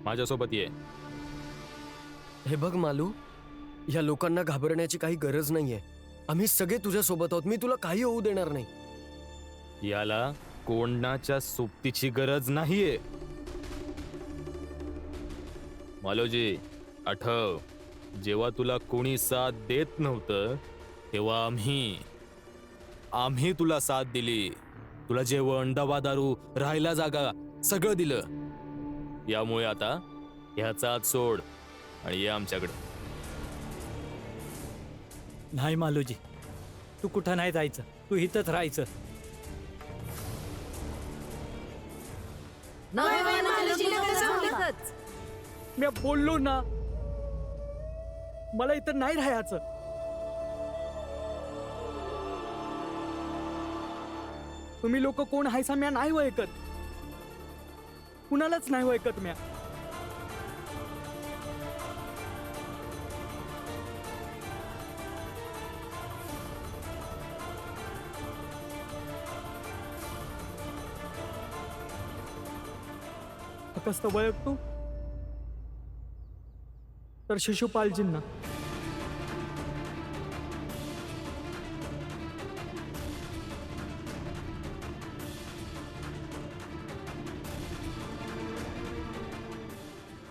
माझ्यासोबत ये. हे बघ मालू, या लोकांना घाबरण्याची काही गरज नाहीये. आम्ही सगळे तुझ्या सोबत आहोत. मी तुला काही होऊ देणार नाही. याला कोणाच्या सोबतीची गरज नाहीये. मालोजी, आठव, जेव्हा तुला कोणी साथ देत नव्हतं तेव्हा आम्ही तुला साथ दिली. तुला जेवण, दवा, दारू, राहायला जागा सगळं दिलं. यामुळे आता ह्याचा हात सोड आणि ये आमच्याकडे. नाही मालूजी, तू कुठं नाही जायचं. तू इथंच राहायचं. मी बोललो ना, मला इथं नाही राहायचं. तुम्ही लोक कोण हायसा म्या नाही ओळखत. कुणालाच नाही ओळखत म्या. फक्त ओळखतो तर शिशुपालजींना.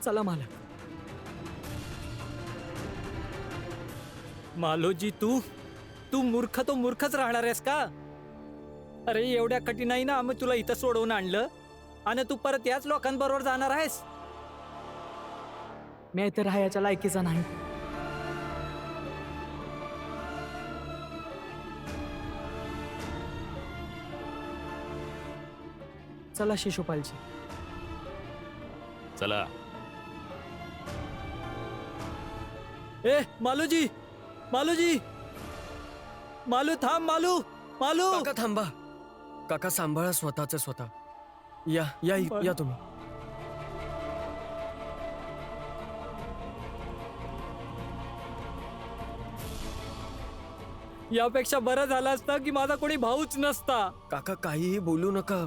चला मालक. मालोजी, तू मूर्ख तो मूर्खच राहणार आहेस का? अरे एवढ्या कठीणाई ना आम्ही तुला इथं सोडवून आणलं आणि तू परत याच लोकांबरोबर जाणार आहेस. मी इथे राहायच्या लायकीचा नाही. चला शिशुपालजी. चला. ए मालूजी, मालूजी, मालू थांब. मालू काका थांबा. काका सांभाळा स्वतःच स्वतः. या या या तुम्ही. यापेक्षा बरं झालं असतं की माझा कोणी भाऊच नसता. काका काहीही बोलू नका.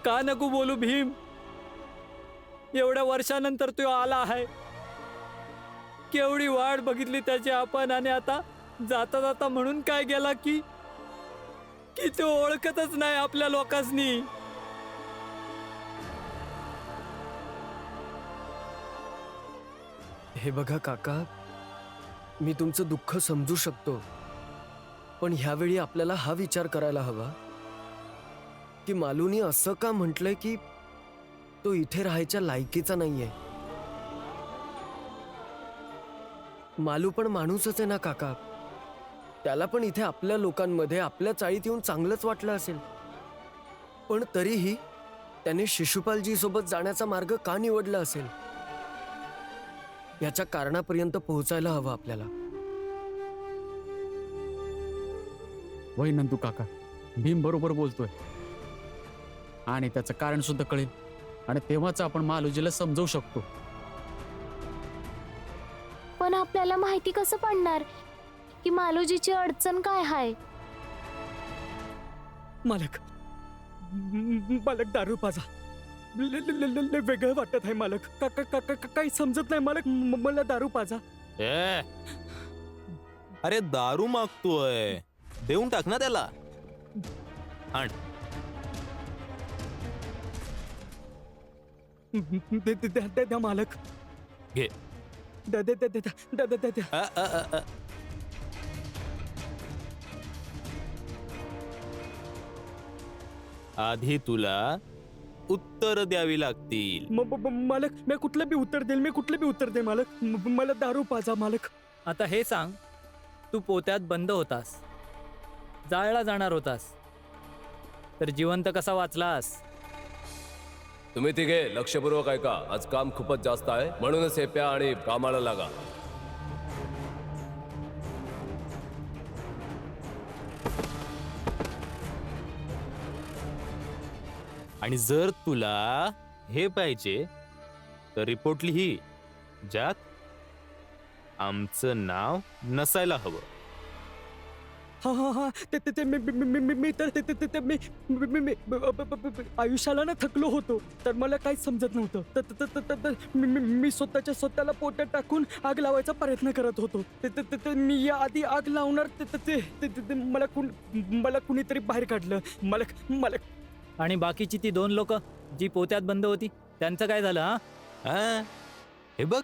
का नको बोलू भीम? एवढ्या वर्षानंतर तो आला आहे. केवढी वाट बघितली त्याची आपण, आणि आता जाता जाता म्हणून काय गेला की तो ओळखतच नाही आपल्या लोकांनी. हे बघा काका, मी तुमचं दुःख समजू शकतो, पण ह्यावेळी आपल्याला हा विचार करायला हवा की मालूनी असं का म्हटलंय की तो इथे राहायच्या लायकीचा नाहीये. मालू पण माणूसच आहे ना काका. त्याला पण इथे आपल्या लोकांमध्ये आपल्या चाळीत येऊन चांगलंच वाटलं असेल, पण तरीही त्याने शिशुपालजी सोबत जाण्याचा मार्ग का निवडला असेल याच्या कारणापर्यंत पोहोचायला हवं आपल्याला. वय नंदू काका, भीम बरोबर बोलतोय आणि त्याचं कारण सुद्धा कळेल आणि तेव्हाच आपण मालोजीला समजवू शकतो. पण आपल्याला माहिती कसं पडणार की मालोजीची अडचण काय आहे? मालक, मालक दारू पाजा. वेगळं वाटत आहे मालक. काही समजत नाही मालक. मला दारू पाजा. ए, अरे दारू मागतोय, देऊन टाक ना त्याला. आण. द्या मालक. घे. द्या. आधी तुला उत्तर द्यावी लागतील. मालक, मी कुठलं बी उत्तर देईल मालक. मला दारू पाजा मालक. आता हे सांग, तू पोत्यात बंद होतास, जाळला जाणार होतास, तर जिवंत कसा वाचलास? तुम्ही तिघे लक्षपूर्वक ऐका. आज काम खूपच जास्त आहे, म्हणूनच हे प्या आणि कामाला लागा. आणि जर तुला हे पाहिजे तर रिपोर्ट लिही, ज्यात आमचं नाव नसायला हवं. हा हा हा ते मी तर ते मी आयुष्याला ना थकलो होतो, तर मला काहीच समजत नव्हतं. मी स्वतःला पोटात टाकून आग लावायचा प्रयत्न करत होतो. मी या आधी आग लावणार मला कुणीतरी बाहेर काढलं. मला आणि बाकीची ती 2 लोक जी पोत्यात बंद होती, त्यांचं काय झालं? हा? हे बघ,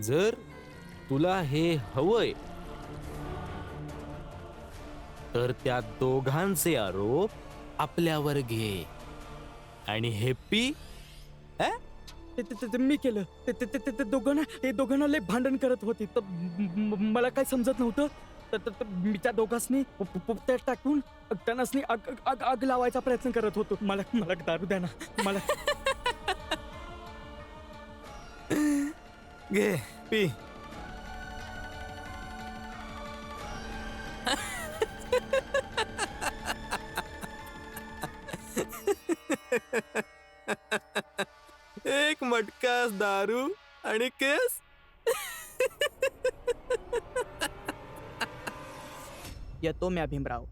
जर तुला हे हवंय तर त्या दोघांचे आरोप आपल्यावर घे आणि हेप्पी मी केलं. ते दोघांना लय भांडण करत होती, तर मला काय समजत नव्हतं. तर मी त्या दोघांनी पोत्यात टाकून त्यांनासनी आग लावायचा प्रयत्न करत होतो. मला दारू द्या ना मला. घे पी. एक मटकास दारू आणि केस. येतो म्या भीमराव.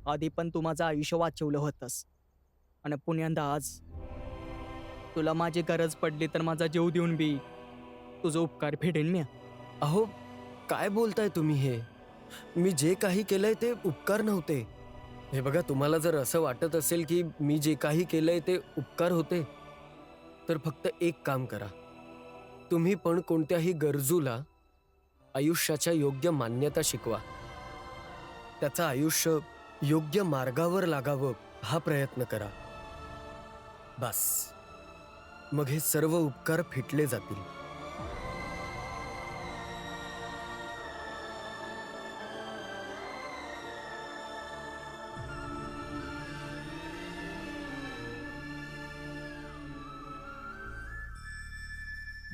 आधी पण तू माझं आयुष्य वाचवलं होतंस, आणि पुण्यांदा आज तुला माझी गरज पडली तर माझा जीव देऊन बी तुझं उपकार फेडेन म्या. अहो, काय बोलताय तुम्ही हे? मी जे काही केलंय ते उपकार नव्हते. हे बघा, तुम्हाला जर असं वाटत असेल की मी जे काही केलंय ते उपकार होते, तर फक्त एक काम करा. तुम्ही पण कोणत्याही गरजूला आयुष्याच्या योग्य मान्यता शिकवा. त्याचं आयुष्य योग्य मार्गावर लागावं हा प्रयत्न करा. बस, मग हे सर्व उपकार फिटले जातील.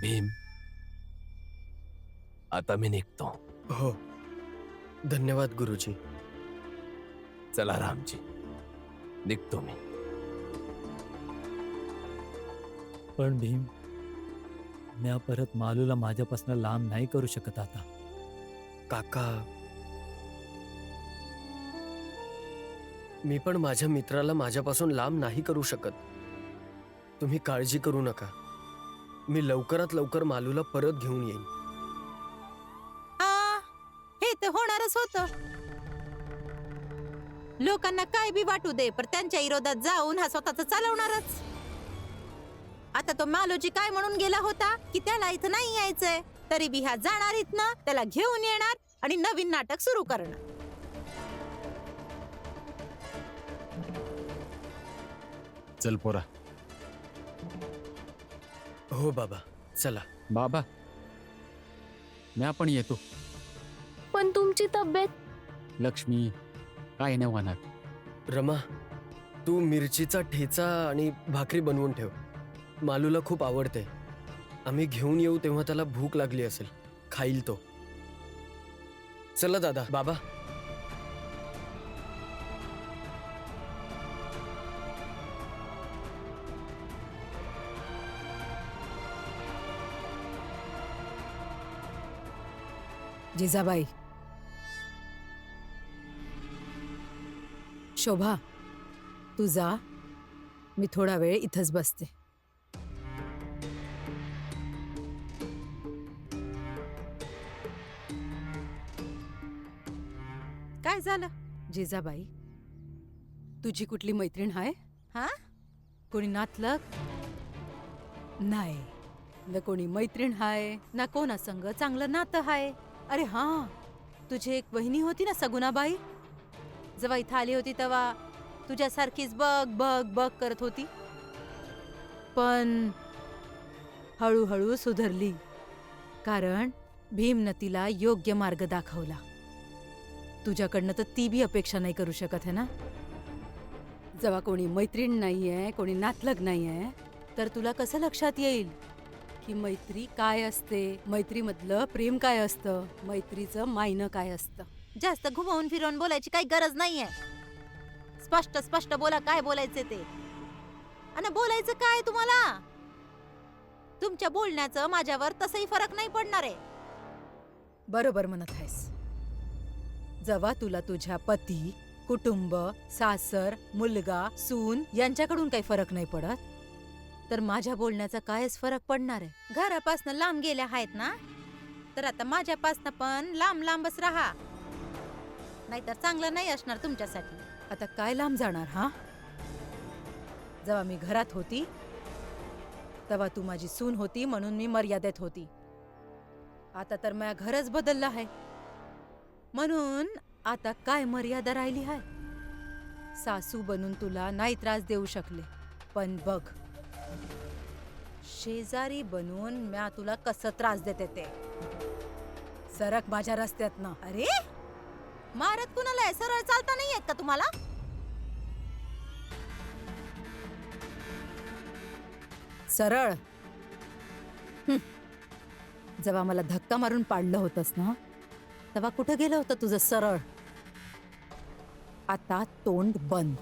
भीम, आता मी निघतो. हो, धन्यवाद गुरुजी. चला रामजी, निघतो मी. पण भीम, म्या परत मालूला माझ्यापासून लांब नाही करू शकत आता. काका, मी पण माझ्या मित्राला माझ्यापासून लांब नाही करू शकत. तुम्ही काळजी करू नका. मी लवकरात लवकर मालूला परत घेऊन येईन. हे तर होणारच होतं. लोकांना काय बी वाटू दे, पण त्यांच्या विरोधात जाऊन हा स्वतःच चालवणारच. आता तो मालोजी काय म्हणून गेला होता की त्याला इथं नाही यायचंय, तरी बी हा जाणार इथनं, त्याला घेऊन येणार आणि नवीन नाटक सुरू करणार. चल पोरा. हो बाबा, चला. बाबा, मी पण येतो. पण तुमची तब्येत. लक्ष्मी, काय नाही होणार. रमा, तू मिरचीचा ठेचा आणि भाकरी बनवून ठेव. मालूला खूप आवडते. आम्ही घेऊन येऊ तेव्हा त्याला भूक लागली असेल, खाईल तो. चला दादा. बाबा, जिजाबाई, शोभा, तू जा. मी थोडा वेळ इथंच बसते. काय झालं जिजाबाई? तुझी कुठली मैत्रीण आहे? हा, कोणी नातलग? नाही, न कोणी मैत्रीण हाय, ना कोणा संग चांगलं नातं हाय. अरे हा, तुझी एक वहिनी होती ना सगुणाबाई, जेव्हा इथं आली होती तेव्हा तुझ्यासारखीच बघ बघ बघ करत होती, पण हळूहळू सुधारली. कारण भीमनं तिला योग्य मार्ग दाखवला. तुझ्याकडनं तर ती बी अपेक्षा नाही करू शकत है ना. जेव्हा कोणी मैत्रीण नाहीये, कोणी नातलग नाहीये, तर तुला कसं लक्षात येईल की मैत्री काय असते, मैत्रीमधलं प्रेम काय असतं, मैत्रीचं मायनं काय असतं. जास्त घुमवून फिरवून बोलायची काही गरज नाहीये. स्पष्ट स्पष्ट बोला काय बोलायचे ते. आणि बोलायचं काय तुम्हाला? तुमच्या बोलण्याचं माझ्यावर तसंही फरक नाही पडणार आहे. बरोबर म्हणत आहेस. जेव्हा तुला तुझ्या पती, कुटुंब, सासर, मुलगा, सून यांच्याकडून काही फरक नाही पडत, तर माझ्या बोलण्याचा कायच फरक पडणार आहे. घरापासनं लांब गेल्या आहेत ना, तर आता माझ्यापासनं पण लांब लांबच राहा, नाहीतर चांगलं नाही असणार तुमच्यासाठी. आता काय लांब जाणार हा? जेव्हा मी घरात होती तेव्हा तू माझी सून होती म्हणून मी मर्यादेत होती. आता तर माझ्या घरच बदललं आहे, म्हणून आता काय मर्यादा राहिली आहे? सासू बनून तुला नाही त्रास देऊ शकले, पण बघ शेजारी बनून म्या तुला कसं त्रास देते ते. सरक माझ्या रस्त्यात ना. अरे मारत कुणाला आहे? सरळ चालता नाही येत का तुम्हाला? सरळ. जेव्हा मला धक्का मारून पाडलं होतंस ना, तेव्हा कुठं गेलं होतं तुझं सरळ? आता तोंड बंद.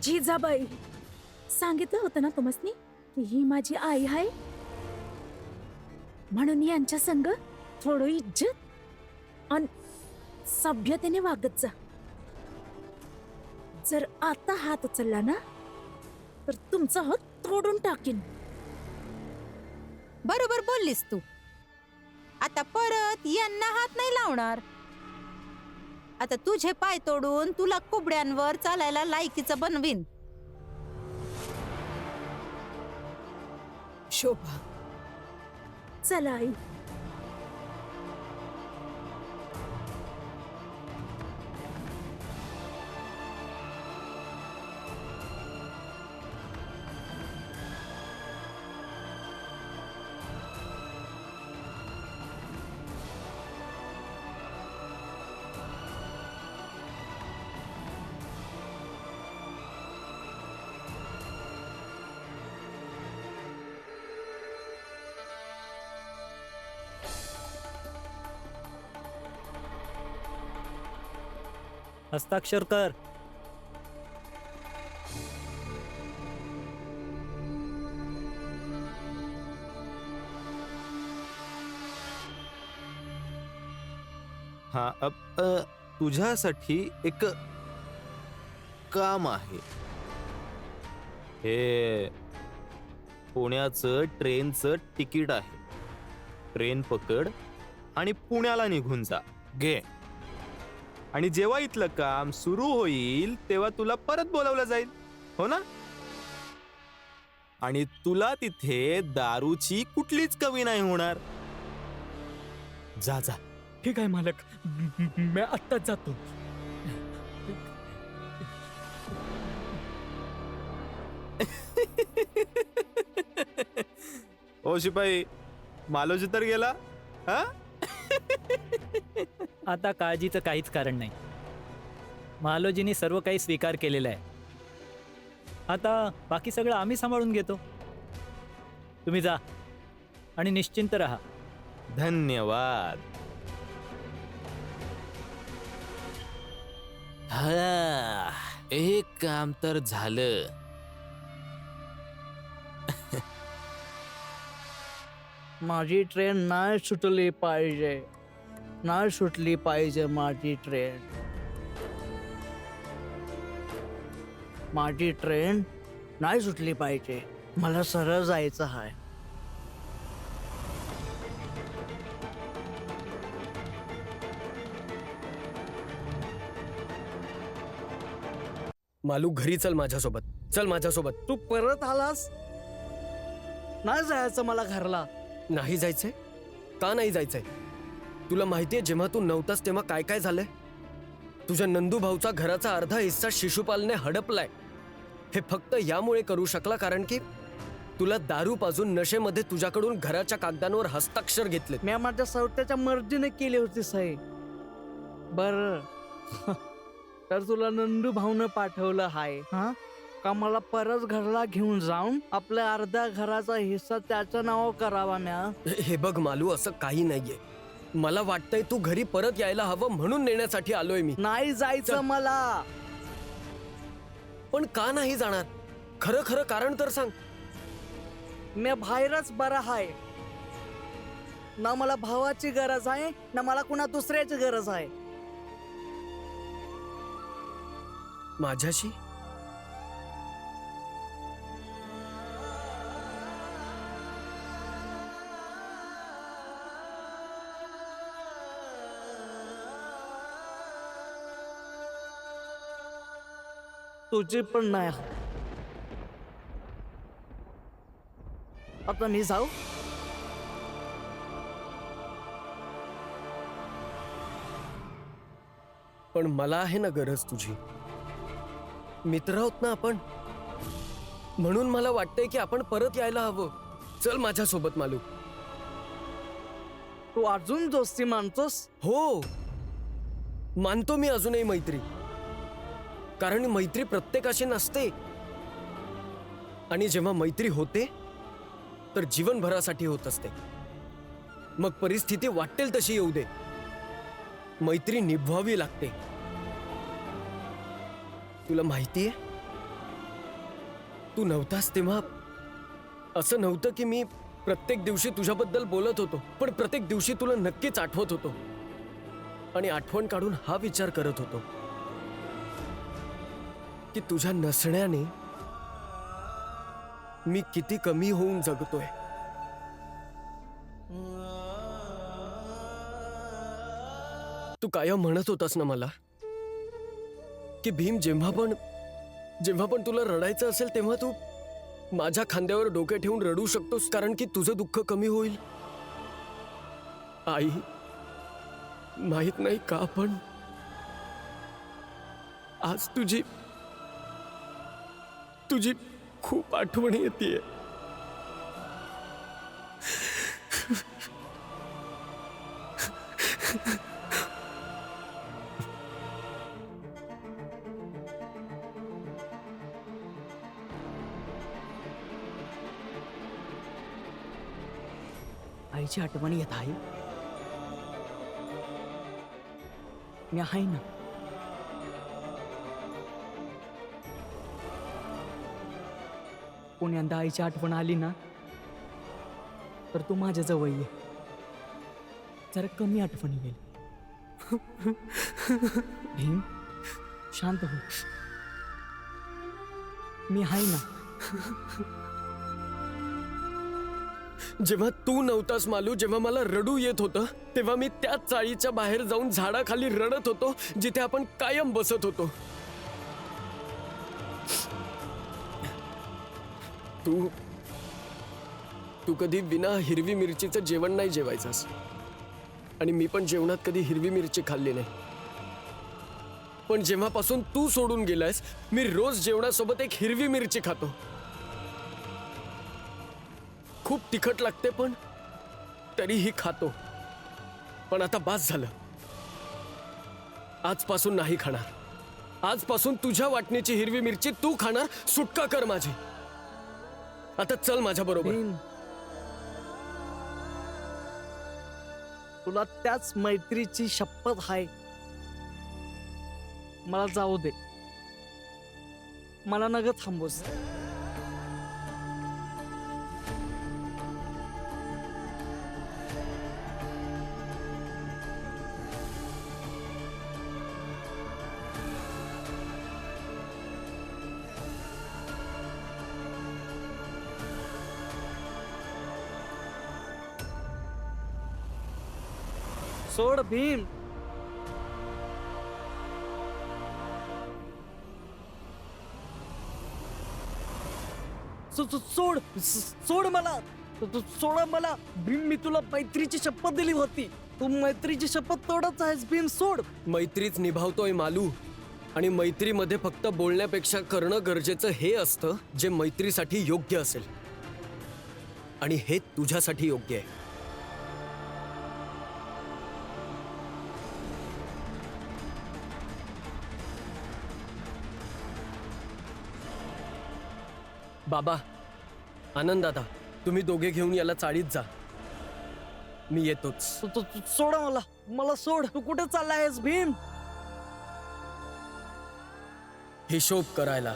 जिजाबाई, सांगितलं होतं ना तुम्हाला की ही माझी आई आहे, म्हणून यांच्या संग थोडं इज्जत आणि सभ्यतेने वागत जा. जर आता हात उचलला ना तर तुमचा हात तोडून टाकीन. बरोबर बोललीस तू. आता परत यांना हात नाही लावणार. आता तुझे पाय तोडून तुला कुबड्यांवर चालायला लायकीचं बनवीन. शोभा, चला आई. हस्ताक्षर कर. हा तुझ्यासाठी एक काम आहे. हे पुण्याचं ट्रेनचं तिकीट आहे. ट्रेन पकड आणि पुण्याला निघून जा. घे. आणि जेव्हा इथलं काम सुरू होईल तेव्हा तुला परत बोलावलं जाईल, हो ना? आणि तुला तिथे दारूची कुठलीच कमी नाही होणार. जा जा. ठीक आहे मालक, मी आत्ताच जातो. ओ शिपाई, मालोजी तर गेला. हा आता काळजीचं काहीच कारण नाही. महालोजींनी सर्व काही स्वीकार केलेलं आहे. आता बाकी सगळं आम्ही सांभाळून घेतो. तुम्ही जा आणि निश्चिंत राहा. धन्यवाद. हा, एक काम तर झालं. माझी ट्रेन नाही सुटली पाहिजे, नाही सुटली पाहिजे माझी ट्रेन. माझी ट्रेन नाही सुटली पाहिजे. मला सरळ जायचं आहे. मालू, घरी चल माझ्यासोबत. चल माझ्यासोबत. तू परत आलास? नाही जायचं मला घरला. नाही जायचंय? का नाही जायचंय? तुला माहितीये जेव्हा तू नव्हतास तेव्हा काय काय झालंय? तुझ्या नंदू भाऊचा घराचा अर्धा हिस्सा शिशुपालने हडपलाय. हे फक्त यामुळे करू शकला कारण की तुला दारू पाजून नशेमध्ये तुझ्याकडून घराच्या कागदांवर हस्ताक्षर घेतले. मी माझ्या स्वतःच्या मर्जीने केली होती सही. बर तर तुला नंदू भाऊनं पाठवलं हाय हा का मला परत घरला घेऊन जाऊन आपल्या अर्ध्या घराचा हिस्सा त्याच्या नावावर करावा म्या? हे बघ मालू, असं काही नाहीये. मला वाटतंय तू घरी परत यायला हवं म्हणून नेण्यासाठी आलोय मी. नाही जायचं चल. मला. पण का नाही जाणार? खरं खरं कारण तर सांग. मी बाहेरच बरा आहे. ना मला भावाची गरज आहे ना मला कुणा दुसऱ्याची गरज आहे. माझ्याशी तुझी पण नाही. आता मी जाऊ? पण मला आहे ना गरज तुझी. मित्र आहोत ना आपण, म्हणून मला वाटतंय की आपण परत यायला हवं. चल माझ्यासोबत मालू. तू अजून दोस्ती मानतोस? हो, मानतो मी अजूनही मैत्री. कारण मैत्री प्रत्येकाशी नसते, आणि जेव्हा मैत्री होते तर जीवनभरासाठी होत असते. मग परिस्थिती वाटेल तशी येऊ दे, मैत्री निभवावी लागते. तुला माहितीये, तू नव्हतास तेव्हा असं नव्हतं की मी प्रत्येक दिवशी तुझ्याबद्दल बोलत होतो, पण प्रत्येक दिवशी तुला नक्कीच आठवत होतो. आणि आठवण काढून हा विचार करत होतो की तुझ्या नसण्याने मी किती कमी होऊन जगतोय. तू कायम म्हणत होतास ना मला की भीम, जेव्हा पण तुला रडायचं असेल तेव्हा तू माझ्या खांद्यावर डोके ठेवून रडू शकतोस, कारण की तुझं दुःख कमी होईल. आई, माहित नाही का पण आज तुझी खूप आठवण येतेय. आईची आठवण येत आहे. मी आहे ना. पुण्यांदा आईची आठवण आली ना तर तू माझ्या जवळ ये. जरा कमी आठवण येईल. भीम, शांत हो. मी आहे ना. जेव्हा तू नव्हतास मालू, जेव्हा मला रडू येत होतं, तेव्हा मी त्याच चाळीच्या बाहेर जाऊन झाडाखाली रडत होतो जिथे आपण कायम बसत होतो. तू कधी विना हिरवी मिरचीचं जेवण नाही जेवायचास, आणि मी पण जेवणात कधी हिरवी मिरची खाल्ली नाही. पण जेव्हापासून तू सोडून गेलायस, मी रोज जेवणासोबत एक हिरवी मिरची खातो. खूप तिखट लागते पण तरीही खातो. पण आता बास झालं. आजपासून नाही खाणार. आजपासून तुझ्या वाटणीची हिरवी मिरची तू खाणार. सुटका कर माझी. आता चल माझ्या बरोबर. भीम, तुला त्याच मैत्रीची शपथ आहे. मला जाऊ दे. मला नग थांबवस. सोड भीम. सोड मला. सोड मला भीम. मी तुला मैत्रीची शपथ दिली होती. तू मैत्रीची शपथ तोडत आहेस भीम. सोड. मैत्रीच निभावतोय मालू, आणि मैत्रीमध्ये फक्त बोलण्यापेक्षा करणं गरजेचं हे असतं जे मैत्रीसाठी योग्य असेल. आणि हे तुझ्यासाठी योग्य आहे. बाबा, आनंद दादा, तुम्ही दोघे घेऊन याला चाळीत जा. मी येतोच. सोडा मला सोड. तू कुठे चालला आहेस भीम? हिशोब करायला.